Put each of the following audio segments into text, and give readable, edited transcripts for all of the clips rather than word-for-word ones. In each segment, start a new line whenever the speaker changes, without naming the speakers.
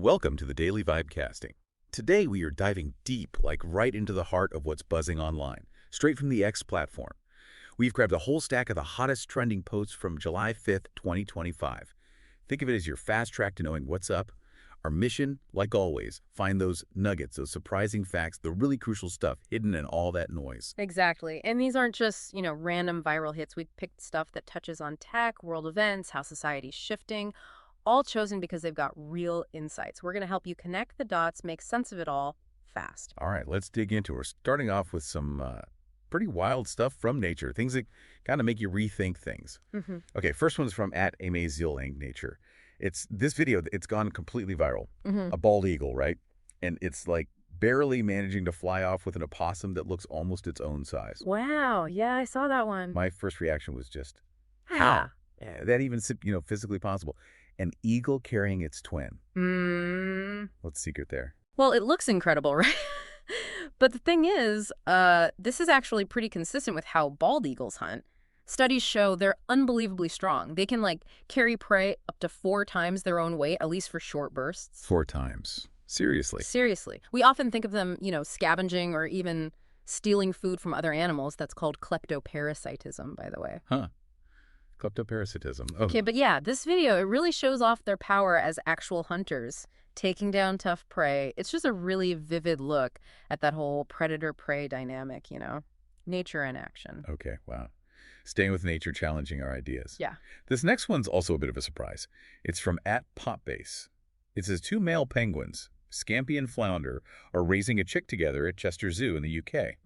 Welcome to the Daily Vibecasting. Today we are diving deep, like right into the heart of what's buzzing online, straight from the X platform. We've grabbed a whole stack of the hottest trending posts from July 5th, 2025. Think of it as your fast track to knowing what's up. Our mission, like always, find those nuggets, those surprising facts, the really crucial stuff hidden in all that noise.
Exactly. And these aren't just, random viral hits. We've picked stuff that touches on tech, world events, how society's shifting, all chosen because they've got real insights. We're going to help you connect the dots, make sense of it all fast.
All right, let's dig into it. We're starting off with some pretty wild stuff from nature, things that kind of make you rethink things. Okay, first one's from @AmazingNature. This video, it's gone completely viral. A bald eagle, right? And it's like barely managing to fly off with an opossum that looks almost its own size.
Wow. Yeah, I saw that one.
My first reaction was just,
Yeah.
how? Yeah, that even, physically possible. An eagle carrying its twin. What's the secret there?
Well, it looks incredible, right? But the thing is, this is actually pretty consistent with how bald eagles hunt. Studies show they're unbelievably strong. They can, carry prey up to 4 times their own weight, at least for short bursts.
4 times. Seriously.
Seriously. We often think of them, scavenging or even stealing food from other animals. That's called kleptoparasitism, by the way.
Huh. Kleptoparasitism. Oh.
Okay, but yeah, this video, it really shows off their power as actual hunters, taking down tough prey. It's just a really vivid look at that whole predator-prey dynamic, nature in action.
Okay, wow. Staying with nature, challenging our ideas.
Yeah.
This next one's also a bit of a surprise. It's from @popbase. It says 2 male penguins, Scampi and Flounder, are raising a chick together at Chester Zoo in the UK.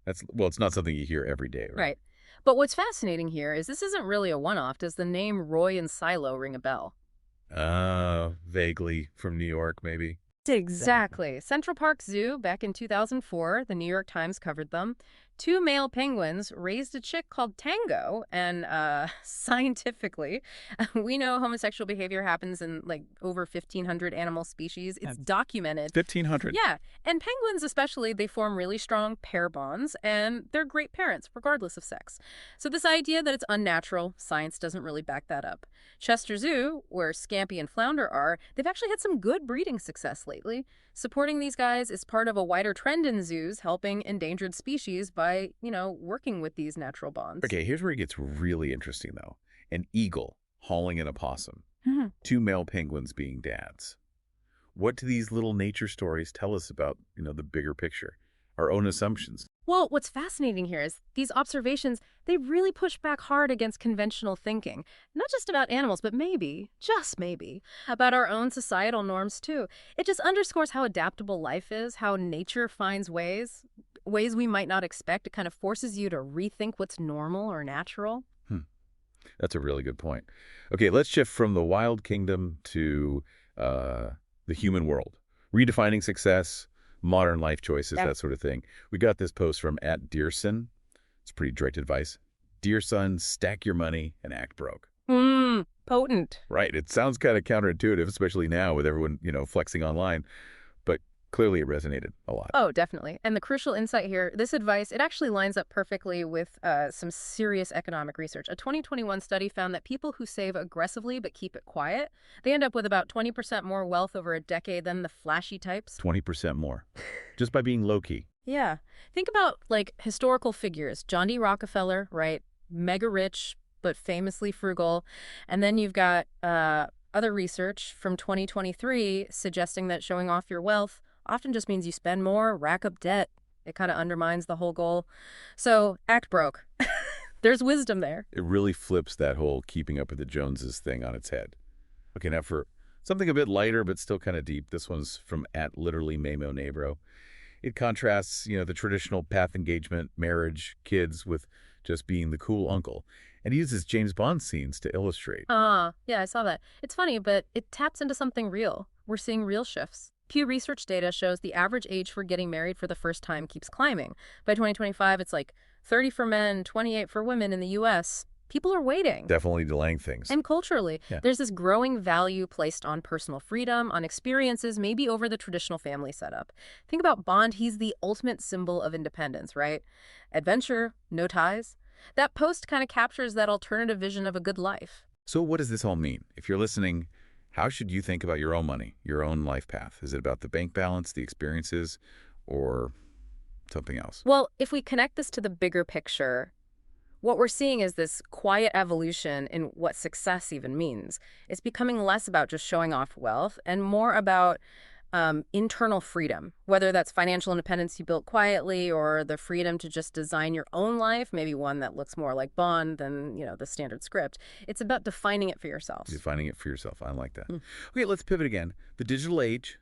It's not something you hear every day, right?
Right. But what's fascinating here is this isn't really a one-off. Does the name Roy and Silo ring a bell?
Vaguely from New York, maybe.
Exactly. Central Park Zoo, back in 2004, the New York Times covered them. 2 male penguins raised a chick called Tango, and scientifically, we know homosexual behavior happens in over 1,500 animal species. It's documented.
1,500?
Yeah, and penguins especially, they form really strong pair bonds, and they're great parents, regardless of sex. So this idea that it's unnatural, science doesn't really back that up. Chester Zoo, where Scampi and Flounder are, they've actually had some good breeding success lately. Supporting these guys is part of a wider trend in zoos, helping endangered species by, working with these natural bonds.
Okay, here's where it gets really interesting, though. An eagle hauling an opossum. 2 male penguins being dads. What do these little nature stories tell us about, the bigger picture? Our own assumptions?
Well, what's fascinating here is these observations, they really push back hard against conventional thinking. Not just about animals, but maybe, just maybe, about our own societal norms too. It just underscores how adaptable life is, how nature finds ways we might not expect. It kind of forces you to rethink what's normal or natural.
That's a really good point. Okay, let's shift from the wild kingdom to the human world. Redefining success, modern life choices, that sort of thing. We got this post from @Dearson. It's pretty direct advice. Dear son, stack your money and act broke.
Potent.
Right. It sounds kind of counterintuitive, especially now with everyone, flexing online. But clearly it resonated a lot.
Oh, definitely. And the crucial insight here, this advice, it actually lines up perfectly with some serious economic research. A 2021 study found that people who save aggressively but keep it quiet, they end up with about 20% more wealth over a decade than the flashy types.
20% more. Just by being low-key.
Yeah. Think about, historical figures. John D. Rockefeller, right? Mega rich, but famously frugal. And then you've got other research from 2023 suggesting that showing off your wealth often just means you spend more, rack up debt. It kind of undermines the whole goal. So act broke. There's wisdom there.
It really flips that whole keeping up with the Joneses thing on its head. Okay, now for something a bit lighter but still kind of deep, this one's from @LiterallyMemoNabro. It contrasts, the traditional path engagement, marriage, kids with just being the cool uncle. And he uses James Bond scenes to illustrate.
Yeah, I saw that. It's funny, but it taps into something real. We're seeing real shifts. Pew Research data shows the average age for getting married for the first time keeps climbing. By 2025, it's 30 for men, 28 for women in the U.S. People are waiting.
Definitely delaying things.
And culturally, there's this growing value placed on personal freedom, on experiences, maybe over the traditional family setup. Think about Bond. He's the ultimate symbol of independence, right? Adventure, no ties. That post kind of captures that alternative vision of a good life.
So what does this all mean? If you're listening, How should you think about your own money, your own life path? Is it about the bank balance, the experiences, or something else?
Well, if we connect this to the bigger picture, what we're seeing is this quiet evolution in what success even means. It's becoming less about just showing off wealth and more about internal freedom, whether that's financial independence you built quietly or the freedom to just design your own life, maybe one that looks more like Bond than, the standard script. It's about defining it for yourself.
Defining it for yourself. I like that.
Mm.
Okay, let's pivot again. The digital age,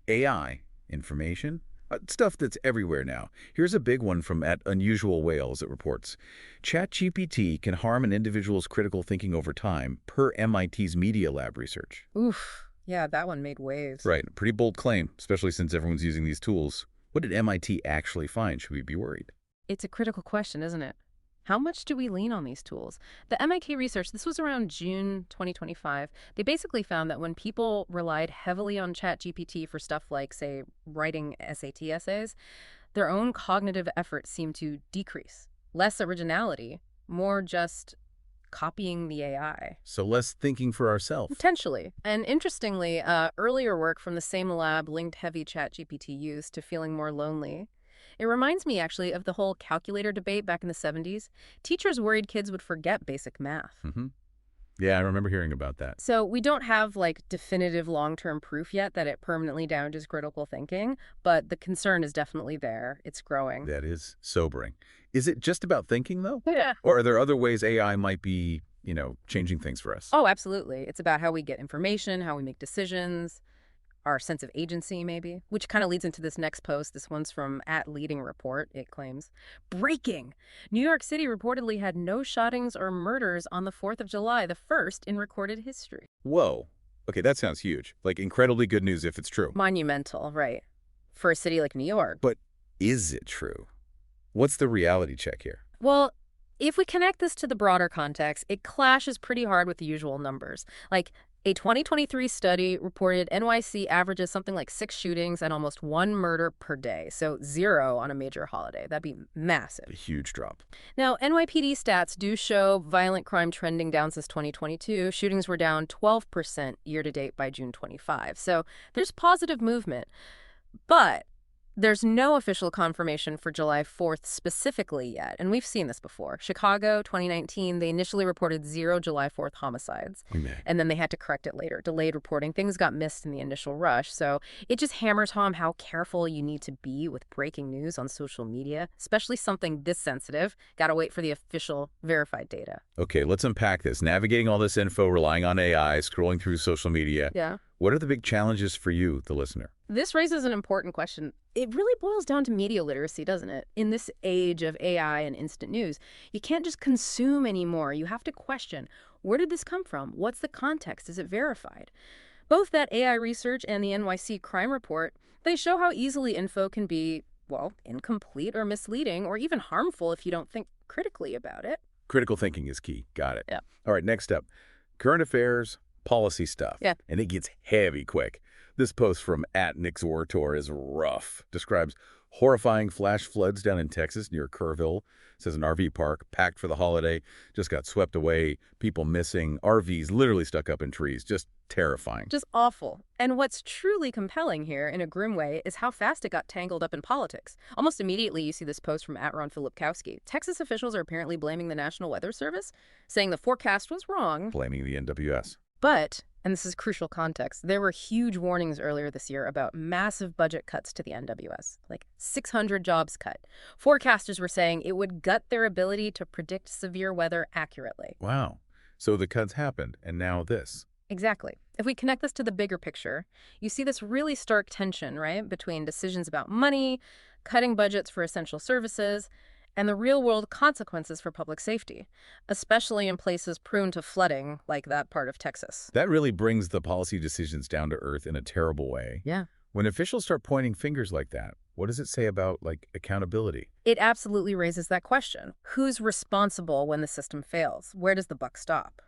AI, information, stuff that's everywhere now. Here's a big one from at Unusual Whales. It reports, ChatGPT can harm an individual's critical thinking over time, per MIT's Media Lab research.
Oof. Yeah, that one made waves.
Right. A pretty bold claim, especially since everyone's using these tools. What did MIT actually find? Should we be worried?
It's a critical question, isn't it? How much do we lean on these tools? The MIT research, this was around June 2025, they basically found that when people relied heavily on ChatGPT for stuff like, say, writing SAT essays, their own cognitive effort seemed to decrease. Less originality, more just copying the AI.
So less thinking for ourselves.
Potentially. And interestingly, earlier work from the same lab linked heavy ChatGPT use to feeling more lonely. It reminds me, actually, of the whole calculator debate back in the 70s. Teachers worried kids would forget basic math.
Mm-hmm. Yeah, I remember hearing about that.
So we don't have, definitive long-term proof yet that it permanently damages critical thinking, but the concern is definitely there. It's growing.
That is sobering. Is it just about thinking, though?
Yeah.
Or are there other ways AI might be, changing things for us?
Oh, absolutely. It's about how we get information, how we make decisions, our sense of agency, maybe, which kind of leads into this next post. This one's from @LeadingReport. It claims, breaking! New York City reportedly had no shootings or murders on the 4th of July, the first in recorded history.
Whoa. Okay, that sounds huge. Like incredibly good news if it's true.
Monumental, right? For a city like New York.
But is it true? What's the reality check here?
Well, if we connect this to the broader context, it clashes pretty hard with the usual numbers. A 2023 study reported NYC averages something like 6 shootings and almost 1 murder per day, so 0 on a major holiday. That'd be massive.
A huge drop.
Now, NYPD stats do show violent crime trending down since 2022. Shootings were down 12% year-to-date by June 25. So there's positive movement. But there's no official confirmation for July 4th specifically yet, and we've seen this before. Chicago, 2019, they initially reported 0 July 4th homicides, and then they had to correct it later. Delayed reporting. Things got missed in the initial rush, so it just hammers home how careful you need to be with breaking news on social media, especially something this sensitive. Gotta wait for the official verified data.
Okay, let's unpack this. Navigating all this info, relying on AI, scrolling through social media.
Yeah.
What are the big challenges for you, the listener?
This raises an important question. It really boils down to media literacy, doesn't it? In this age of AI and instant news, you can't just consume anymore. You have to question, where did this come from? What's the context? Is it verified? Both that AI research and the NYC crime report, they show how easily info can be, incomplete or misleading or even harmful if you don't think critically about it.
Critical thinking is key. Got it.
Yeah.
All right, next up, current affairs, policy stuff.
Yeah.
And it gets heavy quick. This post from @NixOrator is rough. Describes horrifying flash floods down in Texas near Kerrville. Says an RV park packed for the holiday just got swept away. People missing. RVs literally stuck up in trees. Just terrifying.
Just awful. And what's truly compelling here, in a grim way, is how fast it got tangled up in politics. Almost immediately, you see this post from @Ron Filipkowski. Texas officials are apparently blaming the National Weather Service, saying the forecast was wrong.
Blaming the NWS.
But, and this is crucial context, there were huge warnings earlier this year about massive budget cuts to the NWS, like 600 jobs cut. Forecasters were saying it would gut their ability to predict severe weather accurately.
Wow. So the cuts happened, and now this.
Exactly. If we connect this to the bigger picture, you see this really stark tension, right, between decisions about money, cutting budgets for essential services, and the real-world consequences for public safety, especially in places prone to flooding like that part of Texas.
That really brings the policy decisions down to earth in a terrible way.
Yeah.
When officials start pointing fingers like that, what does it say about, accountability?
It absolutely raises that question. Who's responsible when the system fails? Where does the buck stop?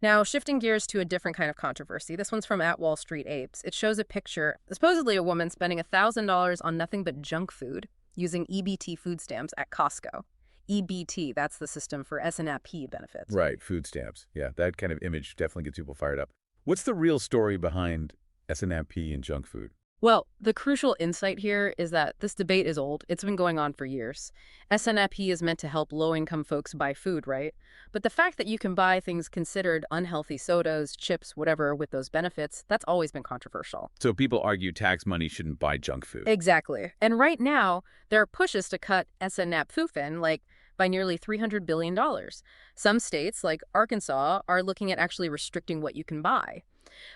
Now, shifting gears to a different kind of controversy, this one's from @Wall Street Apes. It shows a picture, supposedly a woman spending $1,000 on nothing but junk food, using EBT food stamps at Costco. EBT, that's the system for SNAP benefits.
Right, food stamps. Yeah, that kind of image definitely gets people fired up. What's the real story behind SNAP and junk food?
Well, the crucial insight here is that this debate is old. It's been going on for years. SNAP is meant to help low-income folks buy food, right? But the fact that you can buy things considered unhealthy sodas, chips, whatever, with those benefits, that's always been controversial.
So people argue tax money shouldn't buy junk food.
Exactly. And right now, there are pushes to cut SNAP like by nearly $300 billion. Some states, like Arkansas, are looking at actually restricting what you can buy.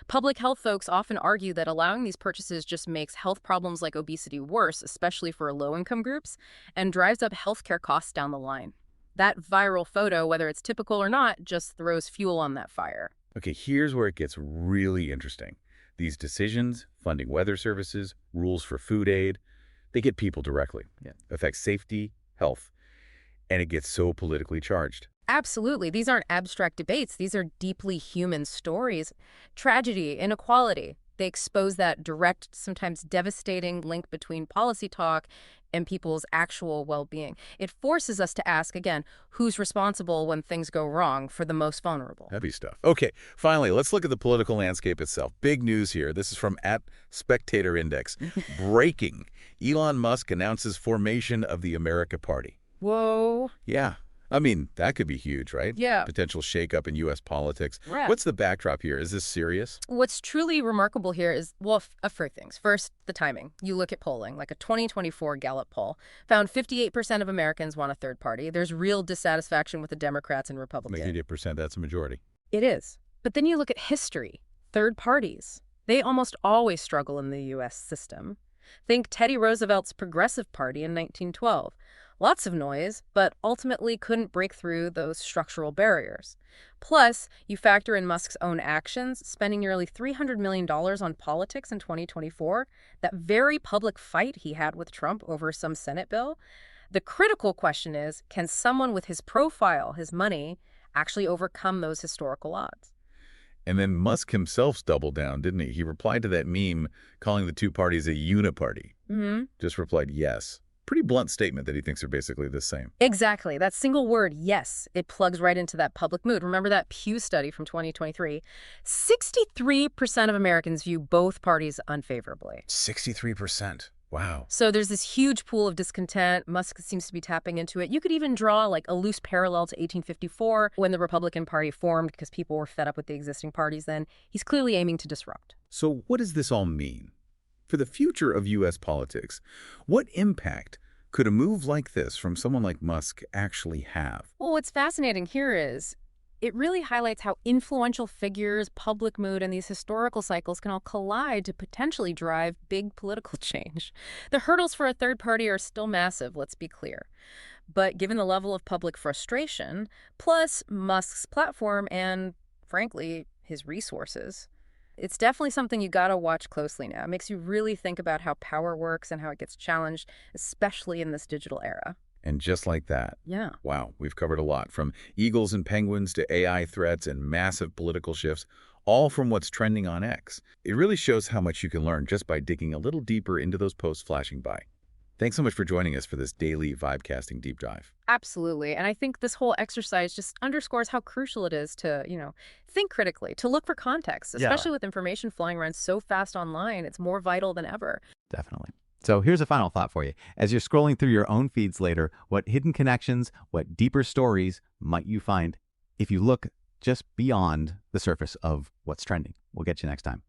Public health folks often argue that allowing these purchases just makes health problems like obesity worse, especially for low-income groups, and drives up healthcare costs down the line. That viral photo, whether it's typical or not, just throws fuel on that fire.
Okay, here's where it gets really interesting. These decisions, funding weather services, rules for food aid, they get people directly. Affect safety, health, and it gets so politically charged.
Absolutely. These aren't abstract debates. These are deeply human stories. Tragedy, inequality. They expose that direct, sometimes devastating link between policy talk and people's actual well-being. It forces us to ask, again, who's responsible when things go wrong for the most vulnerable?
Heavy stuff. Okay, finally, let's look at the political landscape itself. Big news here. This is from @Spectator Index. Breaking. Elon Musk announces formation of the America Party.
Whoa.
Yeah. I mean, that could be huge, right?
Yeah.
Potential shakeup in U.S. politics.
Right.
What's the backdrop here? Is this serious?
What's truly remarkable here is, well, a few things. First, the timing. You look at polling, like a 2024 Gallup poll found 58% of Americans want a third party. There's real dissatisfaction with the Democrats and Republicans.
58%, that's a majority.
It is. But then you look at history. Third parties. They almost always struggle in the U.S. system. Think Teddy Roosevelt's Progressive Party in 1912. Lots of noise, but ultimately couldn't break through those structural barriers. Plus, you factor in Musk's own actions, spending nearly $300 million on politics in 2024, that very public fight he had with Trump over some Senate bill. The critical question is, can someone with his profile, his money, actually overcome those historical odds?
And then Musk himself doubled down, didn't he? He replied to that meme calling the two parties a uniparty. Just replied, yes. Pretty blunt statement that he thinks are basically the same.
Exactly. That single word, yes, it plugs right into that public mood. Remember that Pew study from 2023? 63% of Americans view both parties unfavorably.
63%. Wow.
So there's this huge pool of discontent. Musk seems to be tapping into it. You could even draw like a loose parallel to 1854 when the Republican Party formed because people were fed up with the existing parties then. He's clearly aiming to disrupt.
So what does this all mean? For the future of U.S. politics, what impact could a move like this from someone like Musk actually have?
Well, what's fascinating here is it really highlights how influential figures, public mood, and these historical cycles can all collide to potentially drive big political change. The hurdles for a third party are still massive, let's be clear. But given the level of public frustration, plus Musk's platform and, frankly, his resources, it's definitely something you gotta watch closely now. It makes you really think about how power works and how it gets challenged, especially in this digital era.
And just like that.
Yeah.
Wow, we've covered a lot, from eagles and penguins to AI threats and massive political shifts, all from what's trending on X. It really shows how much you can learn just by digging a little deeper into those posts flashing by. Thanks so much for joining us for this daily Vibecasting deep dive.
Absolutely. And I think this whole exercise just underscores how crucial it is to, think critically, to look for context, especially with information flying around so fast online. It's more vital than ever.
Definitely. So here's a final thought for you. As you're scrolling through your own feeds later, what hidden connections, what deeper stories might you find if you look just beyond the surface of what's trending? We'll get you next time.